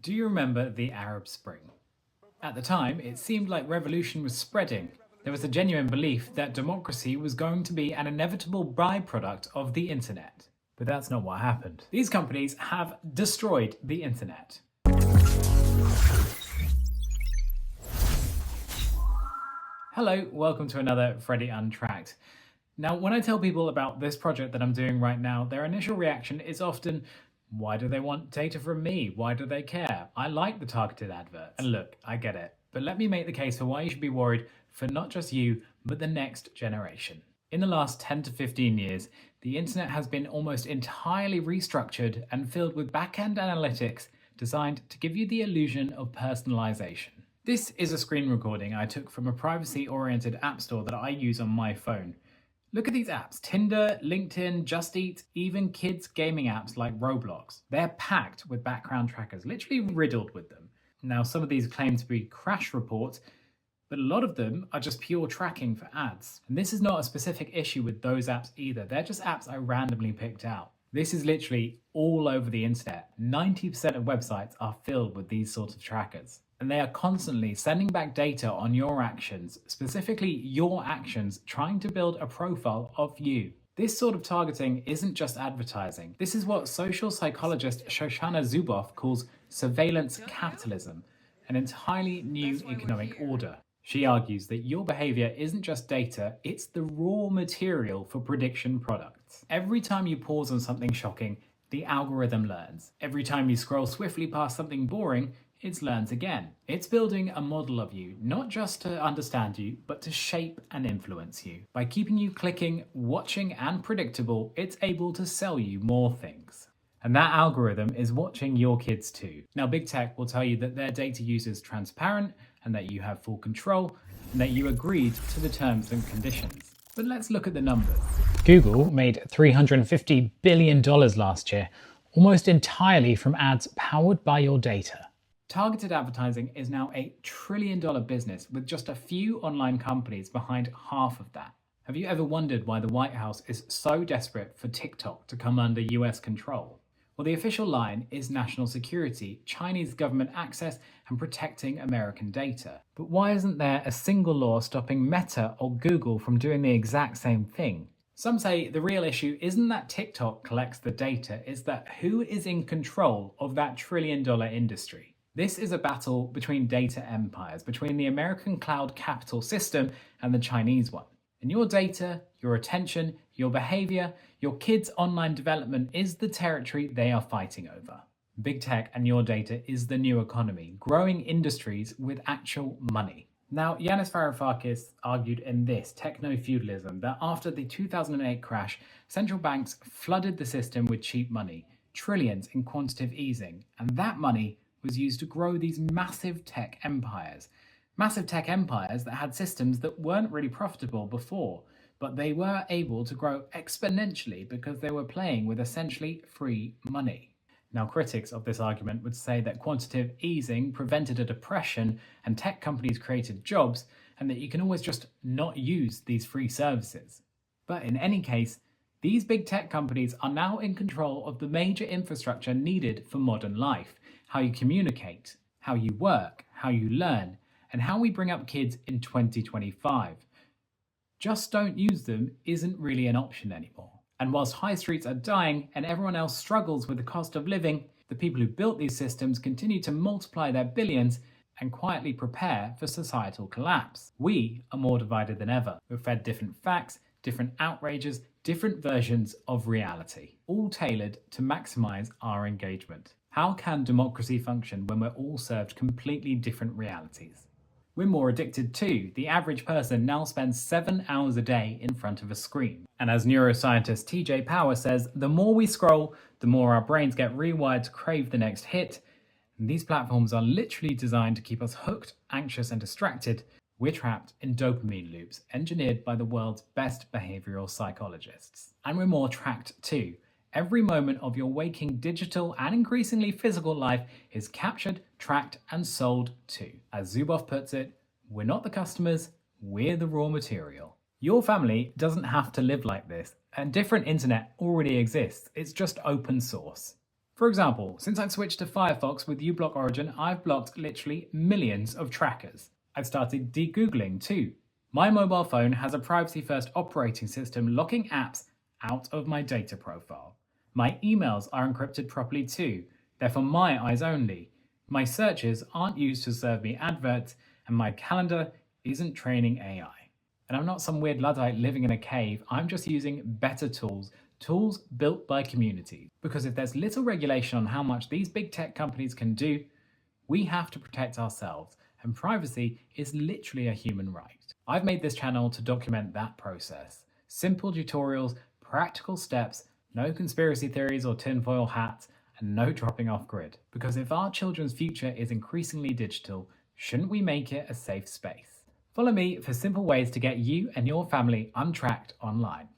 Do you remember the Arab Spring? At the time, it seemed like revolution was spreading. There was a genuine belief that democracy was going to be an inevitable byproduct of the internet. But that's not what happened. These companies have destroyed the internet. Hello, welcome to another Freddy Untracked. Now, when I tell people about this project that I'm doing right now, their initial reaction is often, why do they want data from me? Why do they care? I like the targeted adverts. And look, I get it, but let me make the case for why you should be worried for not just you, but the next generation. In the last 10 to 15 years, the internet has been almost entirely restructured and filled with back-end analytics designed to give you the illusion of personalization. This is a screen recording I took from a privacy-oriented app store that I use on my phone. Look at these apps: Tinder, LinkedIn, Just Eat, even kids' gaming apps like Roblox. They're packed with background trackers, literally riddled with them. Now, some of these claim to be crash reports, but a lot of them are just pure tracking for ads. And this is not a specific issue with those apps either. They're just apps I randomly picked out. This is literally all over the internet. 90% of websites are filled with these sorts of trackers. And they are constantly sending back data on your actions, specifically your actions, trying to build a profile of you. This sort of targeting isn't just advertising. This is what social psychologist Shoshana Zuboff calls surveillance capitalism, an entirely new economic order. She argues that your behavior isn't just data, it's the raw material for prediction products. Every time you pause on something shocking, the algorithm learns. Every time you scroll swiftly past something boring, it learns again. It's building a model of you, not just to understand you, but to shape and influence you. By keeping you clicking, watching, and predictable, it's able to sell you more things. And that algorithm is watching your kids too. Now, big tech will tell you that their data use is transparent and that you have full control and that you agreed to the terms and conditions. But let's look at the numbers. Google made $350 billion last year, almost entirely from ads powered by your data. Targeted advertising is now a $1 trillion business with just a few online companies behind half of that. Have you ever wondered why the White House is so desperate for TikTok to come under US control? Well, the official line is national security, Chinese government access, and protecting American data. But why isn't there a single law stopping Meta or Google from doing the exact same thing? Some say the real issue isn't that TikTok collects the data, it's that who is in control of that $1 trillion industry. This is a battle between data empires, between the American cloud capital system and the Chinese one. And your data, your attention, your behavior, your kids' online development is the territory they are fighting over. Big tech and your data is the new economy, growing industries with actual money. Now, Yanis Varoufakis argued in this Techno-Feudalism that after the 2008 crash, central banks flooded the system with cheap money, trillions in quantitative easing, and that money was used to grow these massive tech empires. Massive tech empires that had systems that weren't really profitable before, but they were able to grow exponentially because they were playing with essentially free money. Now, critics of this argument would say that quantitative easing prevented a depression and tech companies created jobs, and that you can always just not use these free services. But in any case, these big tech companies are now in control of the major infrastructure needed for modern life: how you communicate, how you work, how you learn, and how we bring up kids in 2025. Just don't use them isn't really an option anymore. And whilst high streets are dying and everyone else struggles with the cost of living, the people who built these systems continue to multiply their billions and quietly prepare for societal collapse. We are more divided than ever. We're fed different facts, different outrages, different versions of reality, all tailored to maximize our engagement. How can democracy function when we're all served completely different realities? We're more addicted too. The average person now spends 7 hours a day in front of a screen. And as neuroscientist TJ Power says, the more we scroll, the more our brains get rewired to crave the next hit. And these platforms are literally designed to keep us hooked, anxious, and distracted. We're trapped in dopamine loops engineered by the world's best behavioral psychologists. And we're more tracked too. Every moment of your waking digital and increasingly physical life is captured, tracked, and sold to. As Zuboff puts it, we're not the customers, we're the raw material. Your family doesn't have to live like this. A different internet already exists. It's just open source. For example, since I've switched to Firefox with uBlock Origin, I've blocked literally millions of trackers. I've started de-googling too. My mobile phone has a privacy-first operating system locking apps out of my data profile. My emails are encrypted properly too. They're for my eyes only. My searches aren't used to serve me adverts, and my calendar isn't training AI. And I'm not some weird Luddite living in a cave, I'm just using better tools built by communities. Because if there's little regulation on how much these big tech companies can do, we have to protect ourselves, and privacy is literally a human right. I've made this channel to document that process. Simple tutorials, practical steps, no conspiracy theories or tinfoil hats, and no dropping off grid. Because if our children's future is increasingly digital, shouldn't we make it a safe space? Follow me for simple ways to get you and your family untracked online.